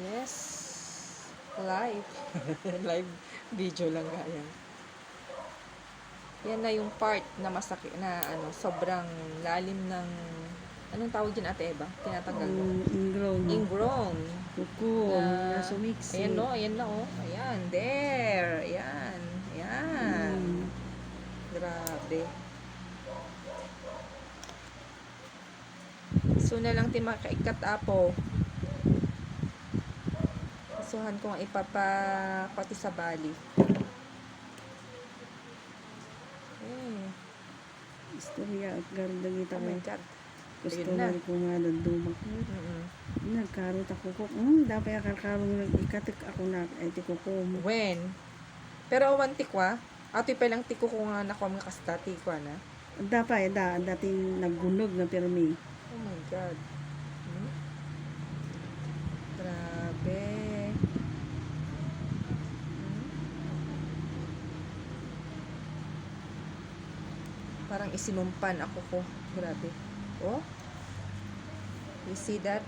Yes. Live. Live video lang yan. Yan na yung part na masakit na sobrang lalim ng anong tawag din Ate Eva? Tinatanggal mo. Ingrown. Ingrown. Kuko. Na sumiksi. Ayan no, ayan na oh. Ayan, there. Ayan. Ayan. Grabe. So na lang ti makaikat apo. Kasuhan kong ipapapati sa bali. Istorya at garda kita Oh my ko. God. Customer ko nga nagdumak. Nagkarot ako ko. Dapat akarkarong nag-ikatik ako na iti ko ko. When? Pero awan tikwa. Ato pa lang tiko ko nga nako mga kasta tikwa na. Dapat dating naggunog na pirmi. Oh my God. Grabe. Parang isinumpan ako ko. Grabe. Oh. You see that?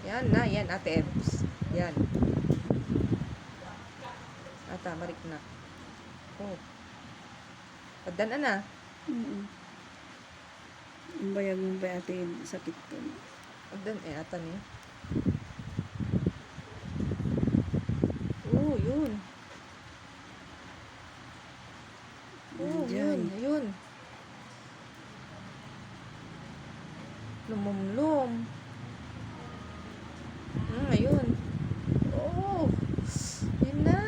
Yan na, yan Ate Ebs. Yan. Ata, marik na. Oh. Pagdaan na. Ang bayag mo ba ate sakit ko? Pagdaan ata niya. Oh, yun. Oh, yun. Ayun. Lumumlum. Ayun. Oh. Yun na.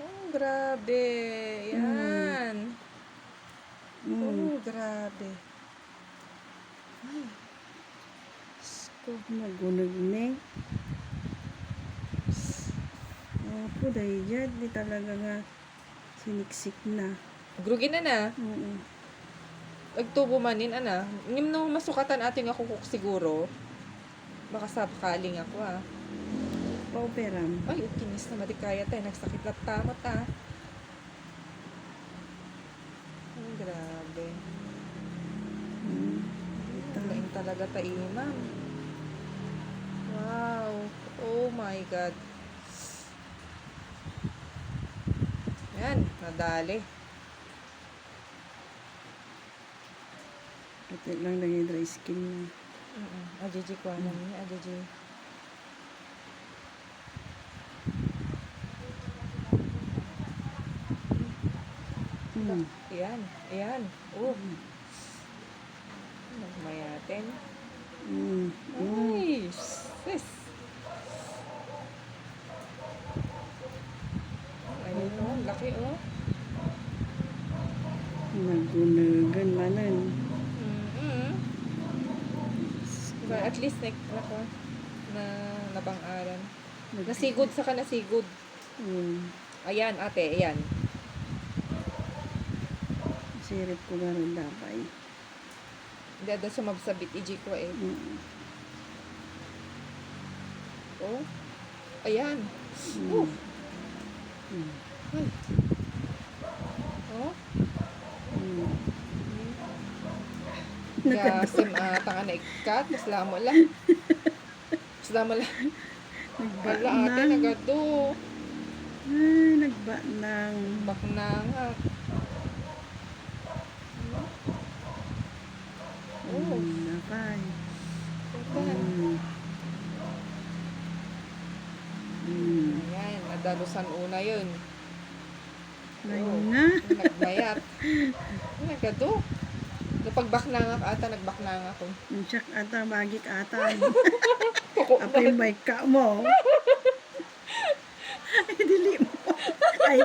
Oh, grabe. Yan. Oh, grabe. Ay. Ko nagunog ni. Opo, dahil dyan, di talaga nga siniksik na. Grugi na. Nagtubo manin, Ngim nung masukatan ating ako kuk siguro. Baka sabakaling ako, Pauperam. Ay, kinis na madikaya tayo. Nagsakit na tamot, Ay, grabe. Lain talaga tayo, ma'am. Wow. Oh my God. Yan, nadali. Pati lang lagi dry skin niya. Ajiji ko na niya, ajiji. Ayan, ayan. Oh. Nagmayatin. Ay, sis. Ayun, oh, laki, oh. Nagunagan manan. Diba, at least na nabang-aran. Nasigod sa ka, nasigod. Ayan, ate, ayan. Sirip ko gano'n dapat. Dada sumabsabit, iji ko eh. Oh. Ayan. Oh. Ay. Oh. Gasim tanga na ikat. Masla mo lang. Wala ate, nagado. Ay, nagba ng Baknanga. Oh. Napay. Ayan, nadalusan una yun. Ngayon na. Nagmayat. Nagado. Napagbaknanga ka ata, nagbaknanga ko. Tsak ata, bagik ata. Apay may ka mo. Ay, dili mo. Ay,